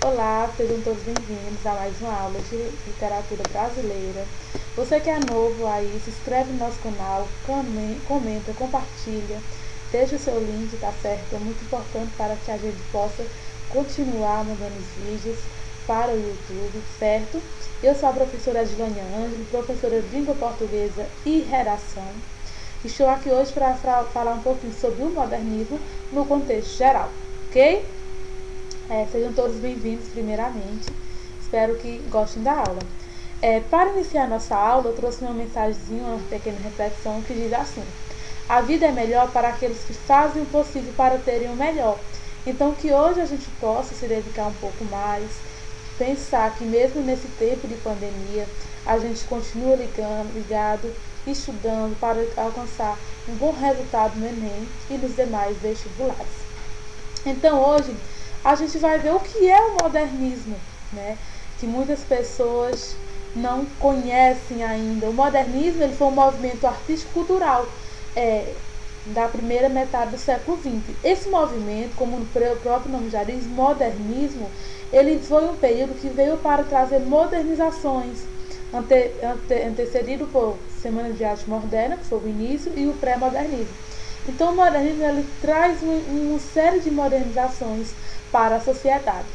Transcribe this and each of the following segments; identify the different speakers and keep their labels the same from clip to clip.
Speaker 1: Olá, sejam todos bem-vindos a mais uma aula de literatura brasileira. Você que é novo aí, se inscreve no nosso canal, comenta, compartilha, deixa o seu link, tá certo? É muito importante para que a gente possa continuar mandando os vídeos para o YouTube, certo? Eu sou a professora Adilane Ângelo, professora de língua portuguesa e redação. Estou aqui hoje para falar um pouquinho sobre o modernismo no contexto geral, ok? Sejam todos bem-vindos primeiramente, espero que gostem da aula. Para iniciar nossa aula, eu trouxe uma mensagenzinha, uma pequena reflexão que diz assim: a vida é melhor para aqueles que fazem o possível para terem o melhor. Então que hoje a gente possa se dedicar um pouco mais, pensar que mesmo nesse tempo de pandemia, a gente continua ligado, estudando para alcançar um bom resultado no Enem e nos demais vestibulares. Então hoje a gente vai ver o que é o modernismo, né? Que muitas pessoas não conhecem ainda. O modernismo ele foi um movimento artístico-cultural da primeira metade do século XX. Esse movimento, como o próprio nome já diz, modernismo, ele foi um período que veio para trazer modernizações, antecedido por Semana de Arte Moderna, que foi o início, e o pré-modernismo. Então o modernismo ele traz uma série de modernizações para a sociedade.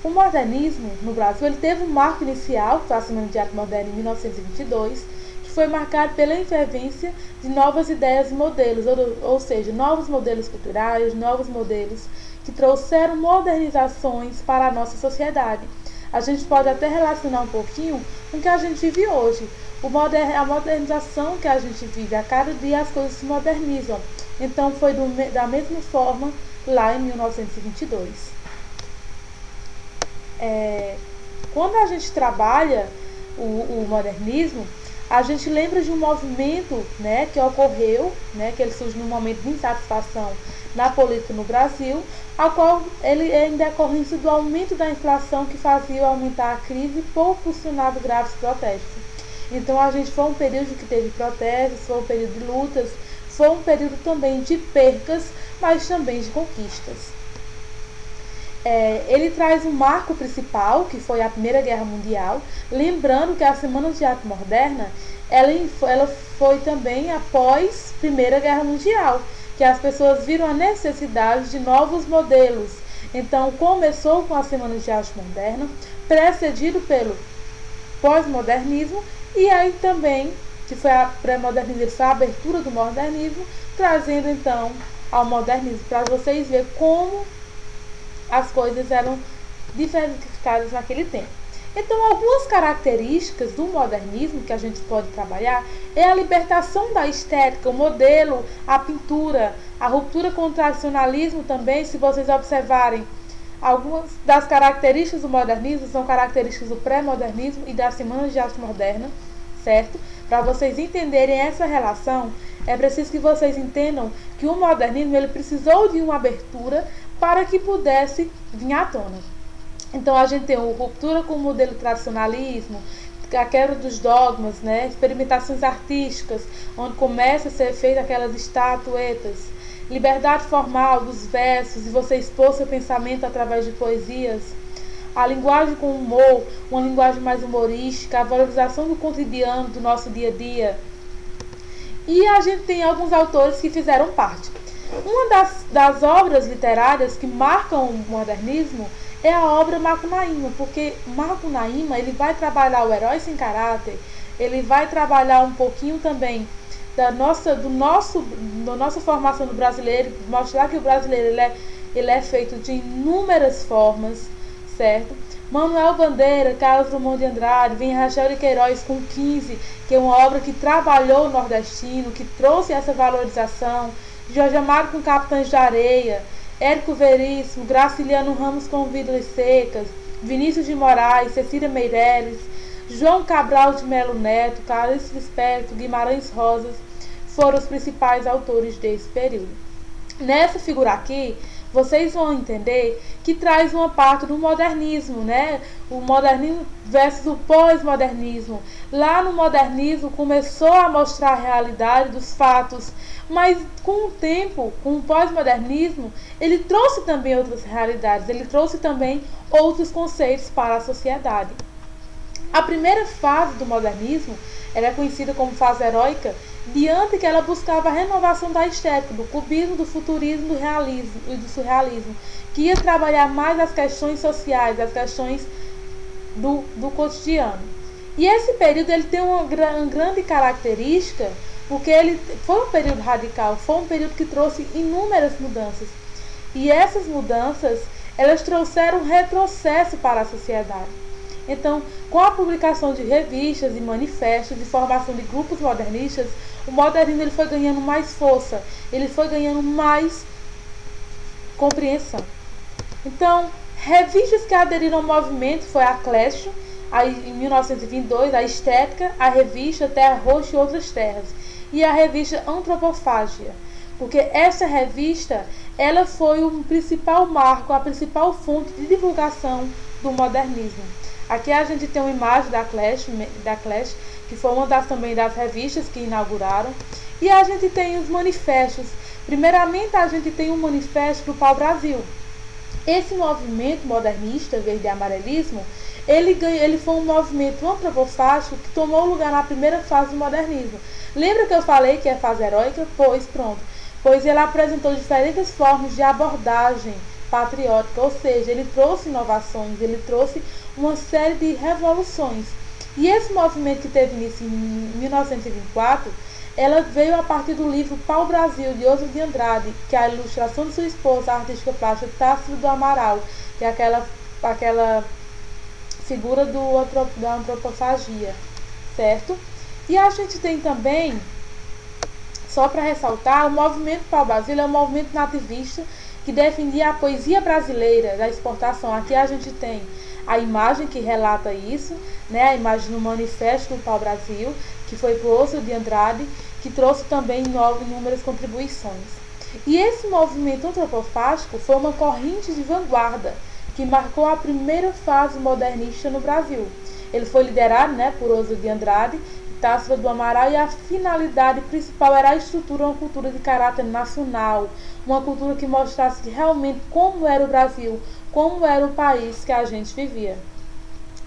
Speaker 1: O modernismo no Brasil ele teve um marco inicial, que foi a Semana de Arte Moderna em 1922, que foi marcado pela intervenção de novas ideias e modelos, ou seja, novos modelos culturais, novos modelos que trouxeram modernizações para a nossa sociedade. A gente pode até relacionar um pouquinho com o que a gente vive hoje. A modernização que a gente vive, a cada dia as coisas se modernizam. Então foi da mesma forma lá em 1922. Quando a gente trabalha o modernismo, a gente lembra de um movimento, né, que ocorreu, né, que ele surge num momento de insatisfação na política no Brasil, a qual ele é em decorrência do aumento da inflação que fazia aumentar a crise e proporcionava graves protestos. Então a gente foi um período que teve protestos, foi um período de lutas, foi um período também de percas, mas também de conquistas. Ele traz um marco principal, que foi a Primeira Guerra Mundial, lembrando que a Semana de Arte Moderna ela foi também após a Primeira Guerra Mundial, que as pessoas viram a necessidade de novos modelos. Então começou com a Semana de Arte Moderna, precedido pelo pós-modernismo, e aí também, que foi a pré-modernismo, foi a abertura do modernismo, trazendo então ao modernismo, para vocês verem como as coisas eram diversificadas naquele tempo. Então, algumas características do modernismo que a gente pode trabalhar é a libertação da estética, o modelo, a pintura, a ruptura com o tradicionalismo também. Se vocês observarem, algumas das características do modernismo são características do pré-modernismo e das Semanas de Arte Moderna, certo? Para vocês entenderem essa relação, é preciso que vocês entendam que o modernismo ele precisou de uma abertura para que pudesse vir à tona. Então a gente tem a ruptura com o modelo tradicionalismo, a quebra dos dogmas, né? Experimentações artísticas, onde começa a ser feitas aquelas estatuetas, liberdade formal dos versos e você expor seu pensamento através de poesias, a linguagem com humor, uma linguagem mais humorística, a valorização do cotidiano, do nosso dia a dia. E a gente tem alguns autores que fizeram parte. Uma das obras literárias que marcam o modernismo é a obra Macunaíma, porque Macunaíma ele vai trabalhar o herói sem caráter, ele vai trabalhar um pouquinho também da nossa formação do brasileiro, mostrar que o brasileiro ele é feito de inúmeras formas, certo? Manuel Bandeira, Carlos Drummond de Andrade, vem Rachel de Queiroz com 15, que é uma obra que trabalhou o nordestino, que trouxe essa valorização. Jorge Amado com Capitães de Areia, Érico Veríssimo, Graciliano Ramos com Vidas Secas, Vinícius de Moraes, Cecília Meireles, João Cabral de Melo Neto, Clarice Lispector, Guimarães Rosas foram os principais autores desse período. Nessa figura aqui, vocês vão entender que traz uma parte do modernismo, né? O modernismo versus o pós-modernismo. Lá no modernismo começou a mostrar a realidade dos fatos, mas com o tempo, com o pós-modernismo, ele trouxe também outras realidades, ele trouxe também outros conceitos para a sociedade. A primeira fase do modernismo era conhecida como fase heróica, diante que ela buscava a renovação da estética, do cubismo, do futurismo, do realismo e do surrealismo, que ia trabalhar mais as questões sociais, as questões do cotidiano. E esse período ele tem uma grande característica, porque ele foi um período radical, foi um período que trouxe inúmeras mudanças. E essas mudanças, elas trouxeram um retrocesso para a sociedade. Então, com a publicação de revistas e manifestos de formação de grupos modernistas, o modernismo ele foi ganhando mais força, ele foi ganhando mais compreensão. Então, revistas que aderiram ao movimento foi a Clash, em 1922, a Estética, a revista Terra Roxa e Outras Terras, e a revista Antropofágia, porque essa revista ela foi o principal marco, a principal fonte de divulgação do modernismo. Aqui a gente tem uma imagem da Clash, que foi uma também das revistas que inauguraram. E a gente tem os manifestos. Primeiramente, a gente tem um manifesto do Pau-Brasil. Esse movimento modernista, verde e amarelismo, ele foi um movimento antropofágico que tomou lugar na primeira fase do modernismo. Lembra que eu falei que é fase heróica? Pois pronto. Pois ele apresentou diferentes formas de abordagem patriótica, ou seja, ele trouxe inovações, ele trouxe uma série de revoluções. E esse movimento que teve início em 1924, ela veio a partir do livro Pau-Brasil, de Oswald de Andrade, que é a ilustração de sua esposa, a artística plástica Tássilo do Amaral, que é aquela figura da antropofagia, certo? E a gente tem também, só para ressaltar, o movimento Pau-Brasil é um movimento nativista que defendia a poesia brasileira da exportação. Aqui a gente tem a imagem que relata isso, né? A imagem do manifesto do Pau-Brasil, que foi para o Oswald de Andrade, que trouxe também inúmeras contribuições. E esse movimento antropofágico foi uma corrente de vanguarda que marcou a primeira fase modernista no Brasil. Ele foi liderado, né, por Oswald de Andrade, Tássilo do Amaral, e a finalidade principal era a estrutura, uma cultura de caráter nacional, uma cultura que mostrasse realmente como era o Brasil, como era o país que a gente vivia.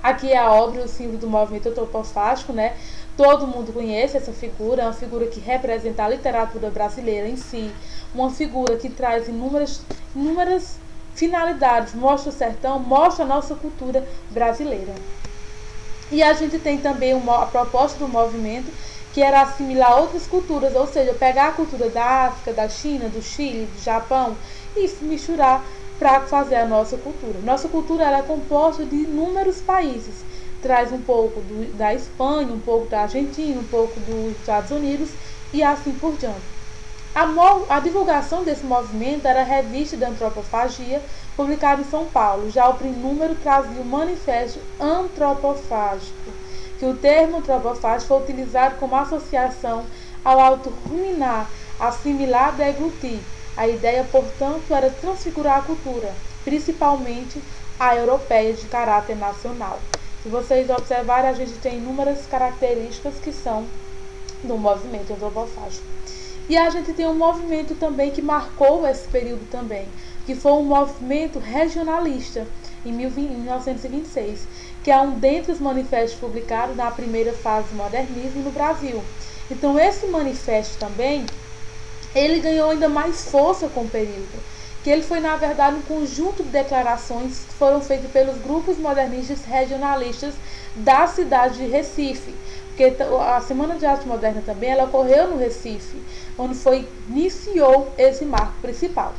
Speaker 1: Aqui é a obra, o símbolo do movimento antropofágico, né? Todo mundo conhece essa figura, é uma figura que representa a literatura brasileira em si, uma figura que traz inúmeras finalidades, mostra o sertão, mostra a nossa cultura brasileira. E a gente tem também a proposta do movimento, que era assimilar outras culturas, ou seja, pegar a cultura da África, da China, do Chile, do Japão e misturar para fazer a nossa cultura. Nossa cultura ela é composta de inúmeros países, traz um pouco da Espanha, um pouco da Argentina, um pouco dos Estados Unidos e assim por diante. A divulgação desse movimento era a revista da Antropofagia, publicada em São Paulo. Já o número trazia o Manifesto Antropofágico, que o termo antropofágico foi utilizado como associação ao auto-ruminar, assimilar, deglutir. A ideia, portanto, era transfigurar a cultura, principalmente a europeia de caráter nacional. Se vocês observarem, a gente tem inúmeras características que são do movimento antropofágico. E a gente tem um movimento também que marcou esse período também, que foi um movimento regionalista, em 1926, que é um dentre os manifestos publicados na primeira fase do modernismo no Brasil. Então esse manifesto também, ele ganhou ainda mais força com o período, que ele foi na verdade um conjunto de declarações que foram feitas pelos grupos modernistas regionalistas da cidade de Recife, porque a Semana de Arte Moderna também ela ocorreu no Recife, onde iniciou esse marco principal.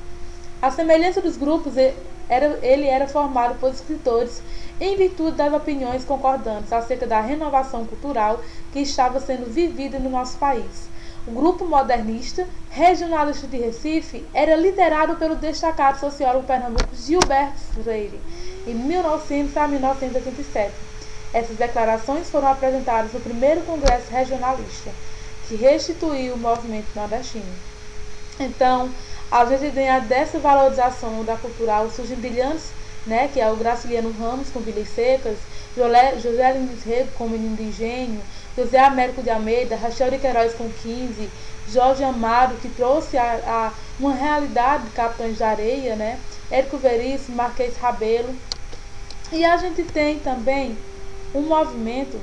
Speaker 1: A semelhança dos grupos, ele era formado por escritores em virtude das opiniões concordantes acerca da renovação cultural que estava sendo vivida no nosso país. O grupo modernista regionalista de Recife era liderado pelo destacado sociólogo pernambucano Gilberto Freire, em 1900 a 1987. Essas declarações foram apresentadas no primeiro Congresso Regionalista, que restituiu o movimento nordestino. Então, A gente tem dessa valorização da cultural surgem brilhantes, né, que é o Graciliano Ramos com Vilas Secas, José Lins Rego com Menino de Engenho, José Américo de Almeida, Rachel de Queiroz com 15, Jorge Amado, que trouxe uma realidade de Capitães de Areia, né, Érico Veríssimo, Marquês Rabelo. E a gente tem também um movimento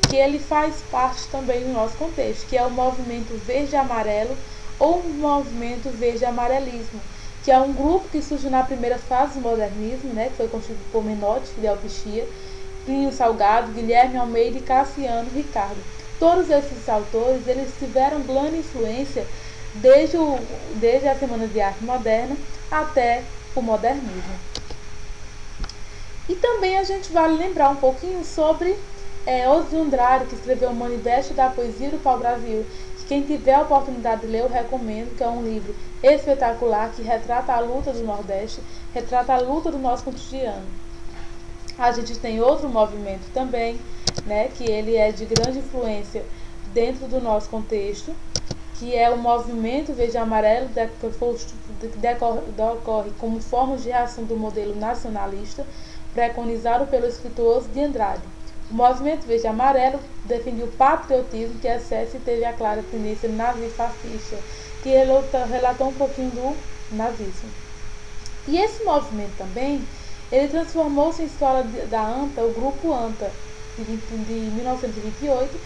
Speaker 1: que ele faz parte também do nosso contexto, que é o movimento verde-amarelo ou o movimento verde-amarelismo, que é um grupo que surgiu na primeira fase do modernismo, né, que foi constituído por Menotti, Fidel Pichia, Plínio Salgado, Guilherme Almeida e Cassiano Ricardo. Todos esses autores eles tiveram grande influência desde a Semana de Arte Moderna até o modernismo. E também a gente vale lembrar um pouquinho sobre Oswald Andrade, que escreveu o Manifesto da Poesia do Pau-Brasil. Quem tiver a oportunidade de ler, eu recomendo, que é um livro espetacular que retrata a luta do Nordeste, retrata a luta do nosso cotidiano. A gente tem outro movimento também, né, que ele é de grande influência dentro do nosso contexto, que é o movimento verde-amarelo, que decorre como forma de reação do modelo nacionalista preconizado pelo escritor Oswald de Andrade. O movimento verde-amarelo defendia o patriotismo que excesso e teve a clara tendência nazifascista, que relatou um pouquinho do nazismo. E esse movimento também, ele transformou-se em escola da ANTA, o grupo ANTA, de 1928,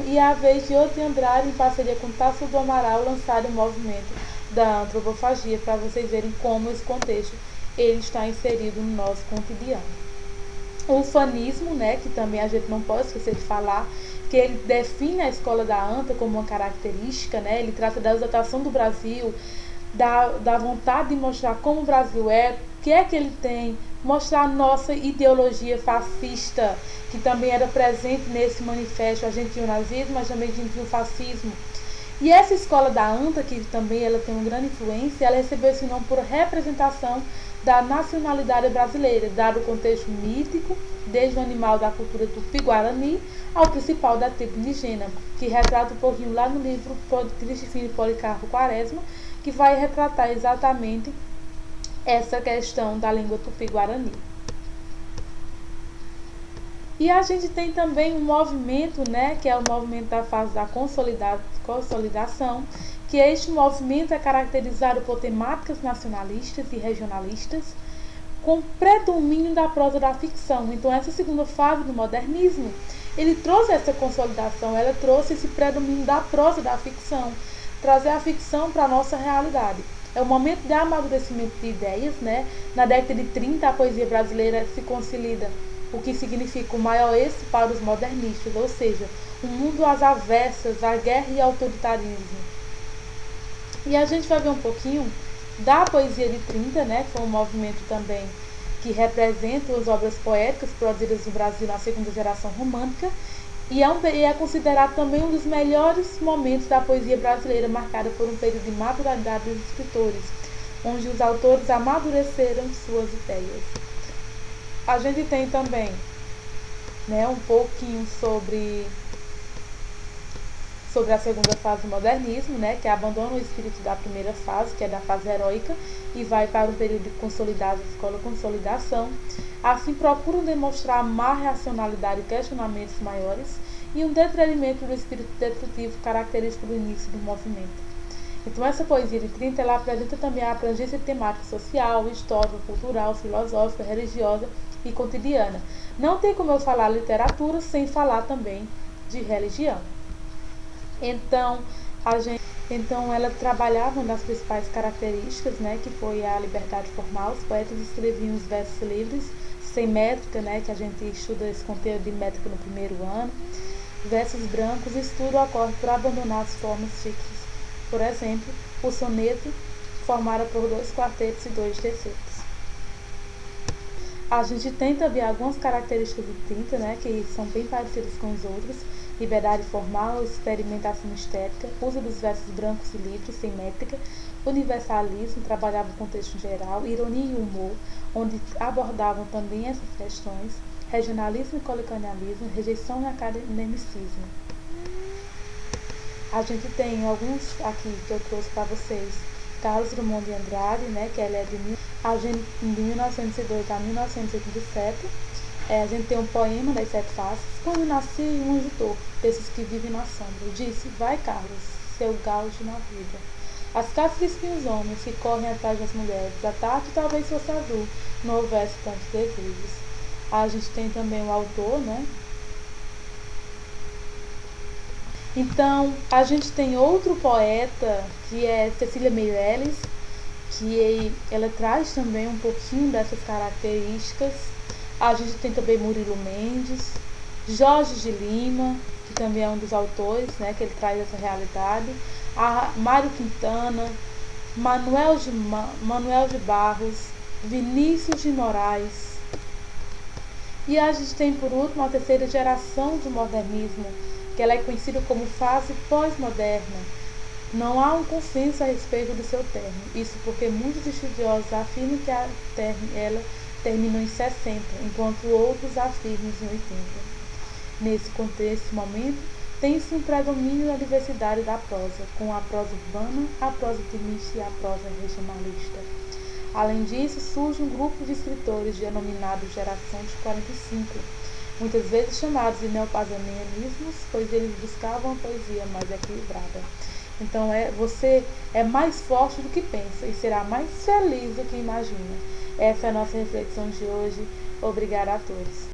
Speaker 1: e a vez de Oswald de Andrade, em parceria com Tasso do Amaral, lançaram o movimento da antropofagia, para vocês verem como esse contexto ele está inserido no nosso cotidiano. O ufanismo, né, que também a gente não pode esquecer de falar, que ele define a escola da ANTA como uma característica, né, ele trata da exaltação do Brasil, da vontade de mostrar como o Brasil é, o que é que ele tem, mostrar a nossa ideologia fascista, que também era presente nesse manifesto. A gente viu o nazismo, mas também a gente viu o fascismo. E essa escola da ANTA, que também ela tem uma grande influência, ela recebeu esse nome por representação da nacionalidade brasileira, dado o contexto mítico, desde o animal da cultura tupi-guarani ao principal da tribo indígena, que retrata um pouquinho lá no livro Cristifino Policarpo Quaresma, que vai retratar exatamente essa questão da língua tupi-guarani. E a gente tem também um movimento, né, que é o movimento da fase da consolidação, que este movimento é caracterizado por temáticas nacionalistas e regionalistas, com predomínio da prosa da ficção. Então, essa segunda fase do modernismo, ele trouxe essa consolidação, ela trouxe esse predomínio da prosa da ficção, trazer a ficção para a nossa realidade. É um momento de amadurecimento de ideias, né? Na década de 30, a poesia brasileira se consolida, o que significa o maior êxito para os modernistas, ou seja, um mundo às avessas, à guerra e autoritarismo. E a gente vai ver um pouquinho da poesia de 30, né, que foi um movimento também que representa as obras poéticas produzidas no Brasil na segunda geração romântica, e é considerado também um dos melhores momentos da poesia brasileira, marcada por um período de maturidade dos escritores, onde os autores amadureceram suas ideias. A gente tem também, né, um pouquinho sobre a segunda fase do modernismo, né, que abandona o espírito da primeira fase, que é da fase heróica, e vai para o período de consolidação. Assim, procuram demonstrar má racionalidade e questionamentos maiores e um detrimento do espírito destrutivo característico do início do movimento. Então, essa poesia de 30, ela apresenta também a abrangência de temática social, histórica, cultural, filosófica, religiosa e cotidiana. Não tem como eu falar literatura sem falar também de religião. Então, ela trabalhava uma das principais características, né, que foi a liberdade formal. Os poetas escreviam os versos livres, sem métrica, né, que a gente estuda esse conteúdo de métrica no primeiro ano. Versos brancos, estudo ocorre por abandonar as formas fixas. Por exemplo, o soneto formado por 2 quartetos e 2 tercetos. A gente tem também algumas características do 30, né, que são bem parecidas com os outros. Liberdade formal, experimentação estética, uso dos versos brancos e livres, sem métrica, universalismo, trabalhava o contexto geral, ironia e humor, onde abordavam também essas questões, regionalismo e colonialismo, rejeição e academicismo. A gente tem alguns aqui que eu trouxe para vocês, Carlos Drummond de Andrade, né, que ela é de 1902 a 1987. A gente tem um poema das sete faces. Quando nasci, um anjo torto, desses que vivem na sombra. Eu disse, vai Carlos, seu gaucho na vida. As caças espiam os homens que correm atrás das mulheres. A tarde talvez fosse azul, não houvesse tantos desejos. A gente tem também o autor, né? Então, a gente tem outro poeta, que é Cecília Meirelles, que ela traz também um pouquinho dessas características. A gente tem também Murilo Mendes, Jorge de Lima, que também é um dos autores, né, que ele traz essa realidade. Mário Quintana, Manuel de Barros, Vinícius de Moraes. E a gente tem, por último, a terceira geração do modernismo, que ela é conhecida como fase pós-moderna. Não há um consenso a respeito do seu término. Isso porque muitos estudiosos afirmam que ela terminou em 60, enquanto outros afirmam em 80. Nesse contexto, momento, tem-se um predomínio da diversidade da prosa, com a prosa urbana, a prosa intimista e a prosa regionalista. Além disso, surge um grupo de escritores denominado Geração de 45, muitas vezes chamados de neopazanianismos, pois eles buscavam uma poesia mais equilibrada. Então, você é mais forte do que pensa e será mais feliz do que imagina. Essa é a nossa reflexão de hoje. Obrigada a todos.